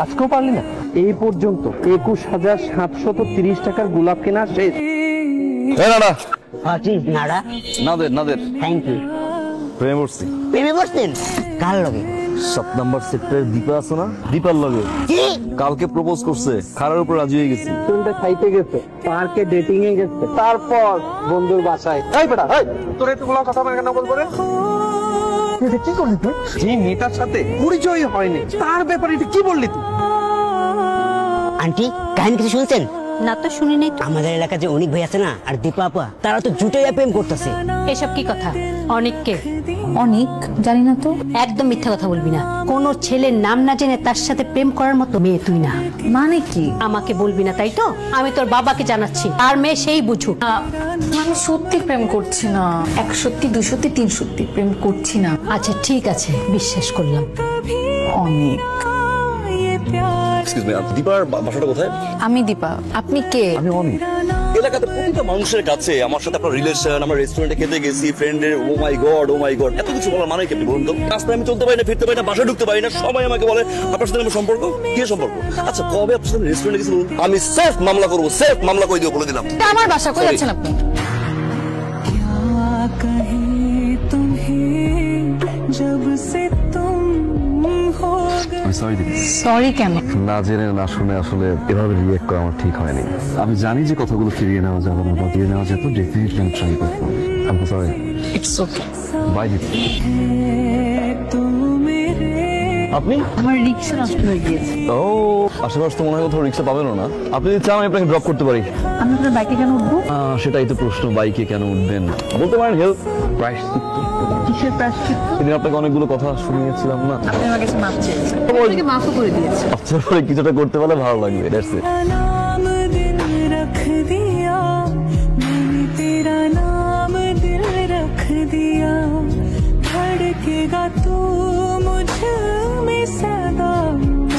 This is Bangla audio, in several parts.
আজকেও পারলি না? এই পর্যন্ত 21,730 টাকার গোলাপ কেনা শেষ। দীপা আছে না, দীপার লগে কালকে প্রপোজ করছে, খারার উপর রাজি হয়ে গেছি। কোনটা খাইতে গেছে, পার্কে ডেটিং এ গেছে, তারপর বন্ধুর বাসায়। এই বেটা, এই তোর এতগুলো কথা কেন বলবো রে? কি করলি তুই? যে মেয়েটার সাথে পরিচয় হয়নি তার ব্যাপারে কি বললি তুই? আন্টি, কাহিনী কিছু শুনছেন? না তো শুনি নাই। আমাদের এলাকায় যে অনিক ভাই আছে না আর দীপা আপা, তারা তো জুটাইয়া প্রেম করতেছে। এসব কি কথা? অনিককে? অনিক জানি না তো। একদম মিথ্যা কথা বলবি না। কোন ছেলের নাম না জেনে তার সাথে প্রেম করার মতো মেয়ে তুই না। মানে কি? আমাকে বলবি না তাই তো? আমি তোর বাবাকে জানাচ্ছি, আর মেয়ে সেই বুঝুক। আমি সত্যি প্রেম করছি না। 1 সত্যি 2 সত্যি 3 সত্যি প্রেম করছি না। আচ্ছা ঠিক আছে, বিশ্বাস করলাম। অনিক, এক্সকিউজ মি, দীপার বাসাটা কোথায়? আমি দীপা। আপনি কে? আমি অনিক। এলাকাতে প্রতিটা মানুষের কাছে আমার সাথে আপনার রিলেশন, আমরা রেস্টুরেন্টে খেতে গেছি, ফ্রেন্ডের, ও মাই গড এত কিছু বলার মানে কি আপনি বলুন তো? রাস্তায় আমি চলতে পারি না, ফিরতে পারি না, বাসায় ঢুকতে পারি না, সবাই আমাকে বলে আপনার সাথে আমার সম্পর্ক কি সম্পর্ক? আচ্ছা কবে আপনার সাথে রেস্টুরেন্টে গেছি বলুন? আমি সেফ মামলা করবো, সেফ মামলা করে দিও বলে দিলাম। আমার বাসা কই যাচ্ছেন আপনি? সরি কেন? না জেনে না শুনে আসলে এভাবে রিয়েক্ট করা আমার ঠিক হয়নি। আমি জানি যে কথাগুলো ফিরিয়ে নেওয়া যাবে না, বা ফিরিয়ে নেওয়া যেত ডেফিনেটলি আমি ট্রাই করবো। I am sorry. It's okay. Bye Deep. আপনি? আমার রিকশা নষ্ট হয়ে গিয়েছে। ও, আশেপাশে তো মনে হয় কোথাও রিক্সা পাবেন না। আপনি যদি চান আমি আপনাকে ড্রপ করতে পারি। আমি আপনার বাইকে কেন উঠবো? সেটাই তো প্রশ্ন, বাইকে কেন উঠবেন? বলতে পারেন হেল্প। প্রাইস কিসের প্রায়শ্চিত্ত? সেদিন আপনাকে অনেকগুলো কথা শুনিয়েছিলাম না? আপনি আমার কাছে মাফ চেয়েছেন, আপনাকে মাফও করে দিয়েছি। আচ্ছা পরে কিছুটা করতে পারলে ভালো লাগবে। That's it.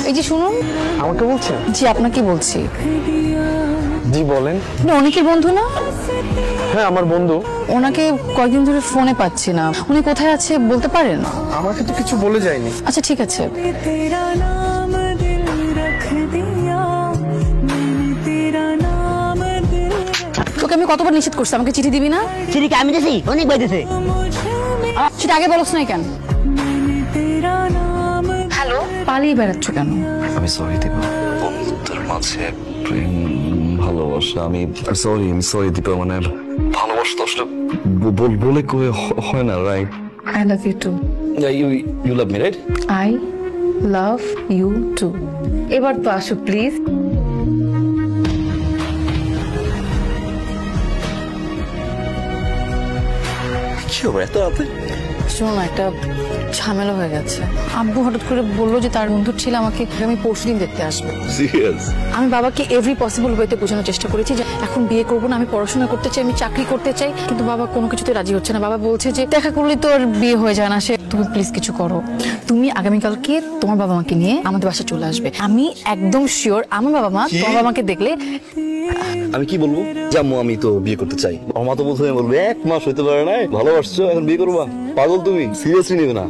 এই যে শুনুন। আমাকে বলছেন? জি আপনাকে বলছি। জি বলেন। আপনি অনেকের বন্ধু না? হ্যাঁ আমার বন্ধু। ওনাকে কয়েকদিন ধরে ফোনে পাচ্ছি না, উনি কোথায় আছে বলতে পারেন? আমাকে তো কিছু বলে যায়নি। আচ্ছা ঠিক আছে। তোকে আমি কতবার নিষেধ করছি আমাকে চিঠি দিবি না? চিঠি কি আমি দিছি? অনেক ভাই দিছে। সেটা আগে বলছ না কেন? হ্যালো, পালিয়ে বেড়াচ্ছ কেন? আমি সরি দীপা, বন্ধুত্বের মাঝে প্রেম ভালোবাসা, আমি সরি দীপা, মানে ভালোবাসা তো আসলে বলে কয়ে হয় না, right? I love you too. You love me, right? I love you too. এবার তো আসো প্লিজ। কি হবে এত রাতে? শোনো, একটা ঝামেলা হয়ে গেছে। আব্বু হঠাৎ করে বললো যে তার বন্ধুর ছেলে আমাকে আমি পরশুদিন দেখতে আসবে। সিরিয়াস? আমি বাবাকে এভরি পসিবল ওয়েতে বোঝানোর চেষ্টা করেছি যে এখন বিয়ে করবো না, আমি পড়াশোনা করতে চাই, আমি চাকরি করতে চাই, কিন্তু বাবা কোনো কিছুতে রাজি হচ্ছে না। বাবা বলছে যে দেখা করলে তো আর বিয়ে হয়ে যায় না, সে তুমি প্লিজ কিছু করো। তুমি আগামীকালকে তোমার বাবা মাকে নিয়ে আমাদের বাসায় চলে আসবে। আমি একদম শিওর আমার বাবা মা তোমার বাবা মাকে দেখলে। আমি কি বলবো? জাম্মু আমি তো বিয়ে করতে চাই। আমার মা তো প্রথমে বলবে 1 মাস হইতে পারে না, ভালোবাসছো এখন বিয়ে করবা? পাগল তুমি, সিরিয়াসলি নেবে না?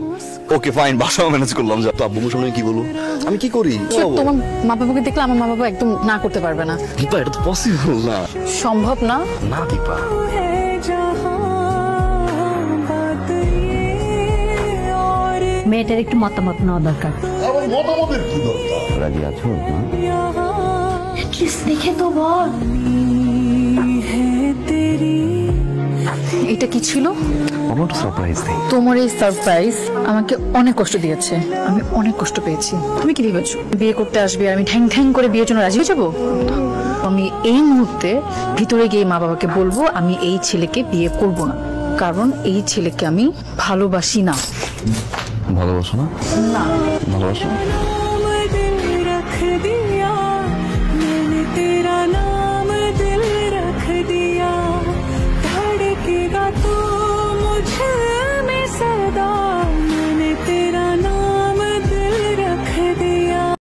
ওকে ফাইন, বাসাও ম্যানেজ করলাম। যা তো আব্বুর সামনে কি বলবো? আমি কি করি? তোমার মা বাবাকে দেখলে আমার মা বাবা একদম না করতে পারবে না। দীপা এটা তো পসিবল না। সম্ভব না? না দীপা। মেয়েটার একটু মতামত নেওয়া দরকার। মতামতের কি দরকার? রাজি আছো না? দেখে তো বল। এটা কি ছিল? আমার তো সারপ্রাইজ নেই। তোমার এই সারপ্রাইজ আমাকে অনেক কষ্ট দিয়েছে, আমি অনেক কষ্ট পেয়েছি। তুমি কি ভেবেছো বিয়ে করতে আসবে আর আমি ঠ্যাং ঠ্যাং করে বিয়ের জন্য রাজি হয়ে যাবো? আমি এই মুহূর্তে ভিতরে গিয়ে মা বাবাকে বলবো আমি এই ছেলেকে বিয়ে করব না, কারণ এই ছেলেকে আমি ভালোবাসি না। ভালোবাসো না? না। ভালোবাসো?